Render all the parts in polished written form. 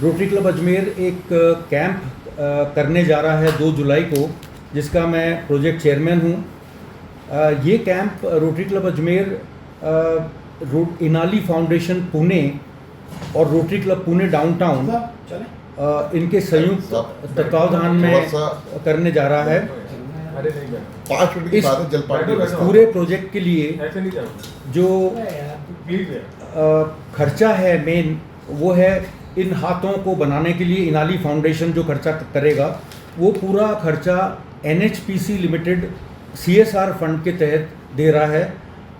Rotary club Ajmer एक camp करने जा रहा है 2 जुलाई को, जिसका मैं प्रोजेक्ट चेयरमैन हूँ। ये camp rotary club Ajmer, Inali foundation Pune और रोटरी क्लब पुणे डाउनटाउन इनके संयुक्त तत्वावधान में करने जा रहा है। 5 मिनट की बात है, जल पार्टी पूरे प्रोजेक्ट के लिए जो खर्चा है मेन, वो है इन हाथों को बनाने के लिए इनाली फाउंडेशन जो खर्चा करेगा, वो पूरा खर्चा NHPC लिमिटेड CSR फंड के तहत दे रहा है।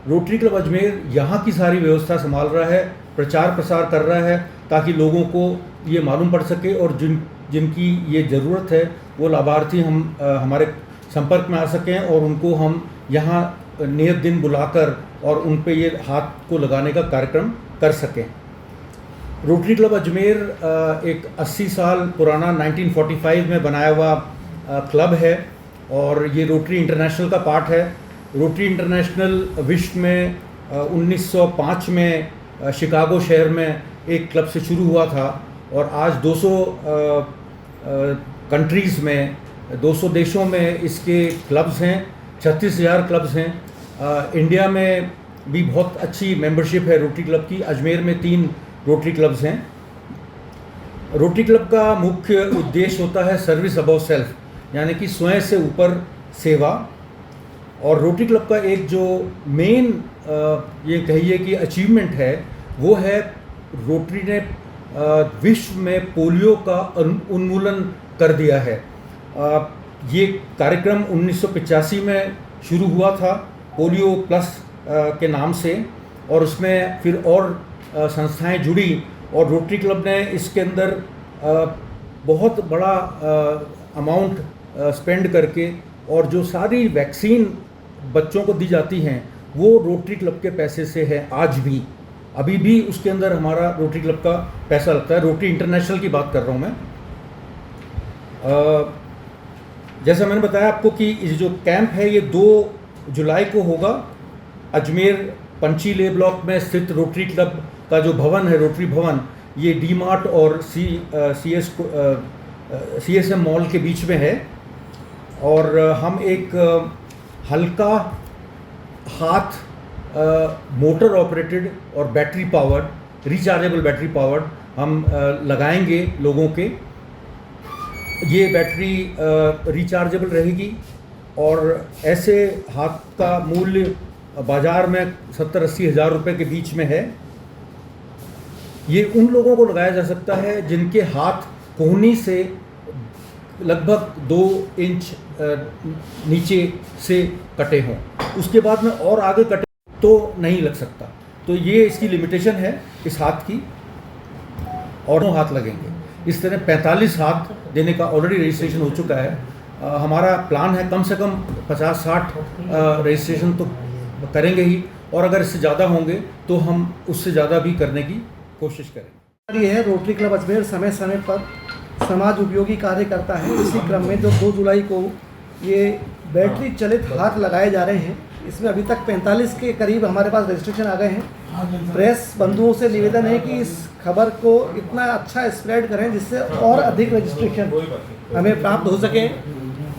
रोटरी क्लब अजमेर यहाँ की सारी व्यवस्था संभाल रहा है, प्रचार प्रसार कर रहा है, ताकि लोगों को ये मालूम पड़ सके और जिनकी ये ज़रूरत है वो लाभार्थी हमारे संपर्क में आ सकें और उनको हम यहाँ नियत दिन बुलाकर और उन पे ये हाथ को लगाने का कार्यक्रम कर सकें। रोटरी क्लब अजमेर एक 80 साल पुराना 1945 में बनाया हुआ क्लब है और ये रोटरी इंटरनेशनल का पार्ट है। रोटरी इंटरनेशनल विश्व में 1905 में शिकागो शहर में एक क्लब से शुरू हुआ था और आज 200 कंट्रीज़ में, 200 देशों में इसके क्लब्स हैं, 36,000 क्लब्स हैं। इंडिया में भी बहुत अच्छी मेंबरशिप है रोटरी क्लब की। अजमेर में 3 रोटरी क्लब्स हैं। रोटरी क्लब का मुख्य उद्देश्य होता है सर्विस अबव सेल्फ, यानी कि स्वयं से ऊपर सेवा। और रोटरी क्लब का एक जो मेन ये कहिए कि अचीवमेंट है, वो है रोटरी ने विश्व में पोलियो का उन्मूलन कर दिया है। ये कार्यक्रम 1985 में शुरू हुआ था पोलियो प्लस के नाम से, और उसमें फिर और संस्थाएं जुड़ी और रोटरी क्लब ने इसके अंदर बहुत बड़ा अमाउंट स्पेंड करके, और जो सारी वैक्सीन बच्चों को दी जाती हैं वो रोटरी क्लब के पैसे से है। आज भी अभी भी उसके अंदर हमारा रोटरी क्लब का पैसा लगता है। रोटरी इंटरनेशनल की बात कर रहा हूँ मैं। जैसा मैंने बताया आपको कि ये जो कैंप है ये 2 जुलाई को होगा। अजमेर पंची ले ब्लॉक में स्थित रोटरी क्लब का जो भवन है, रोटरी भवन, ये डी मार्ट और CSM मॉल के बीच में है। और हम एक हल्का हाथ मोटर ऑपरेटेड और battery powered, rechargeable battery powered हम लगाएंगे लोगों के। ये बैटरी रिचार्जेबल रहेगी और ऐसे हाथ का मूल्य बाज़ार में 70-80 हज़ार रुपये के बीच में है। ये उन लोगों को लगाया जा सकता है जिनके हाथ कोहनी से लगभग 2 इंच नीचे से कटे हों। उसके बाद में और आगे कटे तो नहीं लग सकता। तो ये इसकी लिमिटेशन है इस हाथ की, और 9 हाथ लगेंगे। इस तरह 45 हाथ देने का ऑलरेडी रजिस्ट्रेशन हो चुका है। हमारा प्लान है कम से कम 50-60 रजिस्ट्रेशन तो करेंगे ही, और अगर इससे ज़्यादा होंगे तो हम उससे ज़्यादा भी करने की कोशिश करेंगे। ये है रोटरी क्लब अजमेर समय समय पर समाज उपयोगी कार्य करता है। इसी क्रम में जो 2 जुलाई को ये बैटरी चलित हाथ लगाए जा रहे हैं, इसमें अभी तक 45 के करीब हमारे पास रजिस्ट्रेशन आ गए हैं। प्रेस बंधुओं से निवेदन है कि इस खबर को इतना अच्छा स्प्रेड करें जिससे और अधिक रजिस्ट्रेशन हमें प्राप्त हो सके,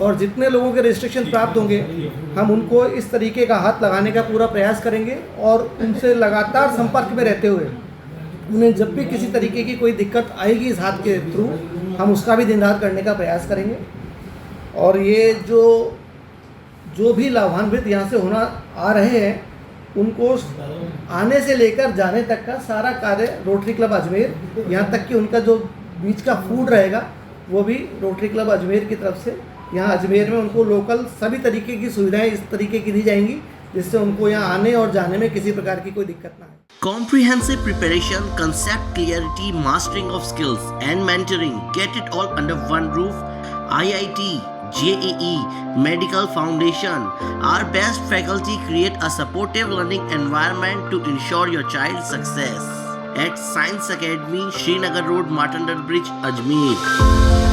और जितने लोगों के रजिस्ट्रेशन प्राप्त होंगे हम उनको इस तरीके का हाथ लगाने का पूरा प्रयास करेंगे, और उनसे लगातार संपर्क में रहते हुए उन्हें जब भी किसी तरीके की कोई दिक्कत आएगी इस हाथ के थ्रू, हम उसका भी दिन रात करने का प्रयास करेंगे। और ये जो भी लाभान्वित यहाँ से होना आ रहे हैं, उनको आने से लेकर जाने तक का सारा कार्य रोटरी क्लब अजमेर, यहाँ तक कि उनका जो बीच का फूड रहेगा वो भी रोटरी क्लब अजमेर की तरफ से यहाँ अजमेर में उनको लोकल सभी तरीके की सुविधाएं इस तरीके की दी जाएंगी जिससे उनको यहाँ आने और जाने में किसी प्रकार की कोई दिक्कत ना आए। Comprehensive preparation, concept clarity, mastering of skills and mentoring. Get it all under one roof. IIT, JEE, Medical Foundation. Our best faculty create a supportive learning environment to ensure your child's success. At Science Academy, Srinagar Road, Matandar Bridge, Ajmer.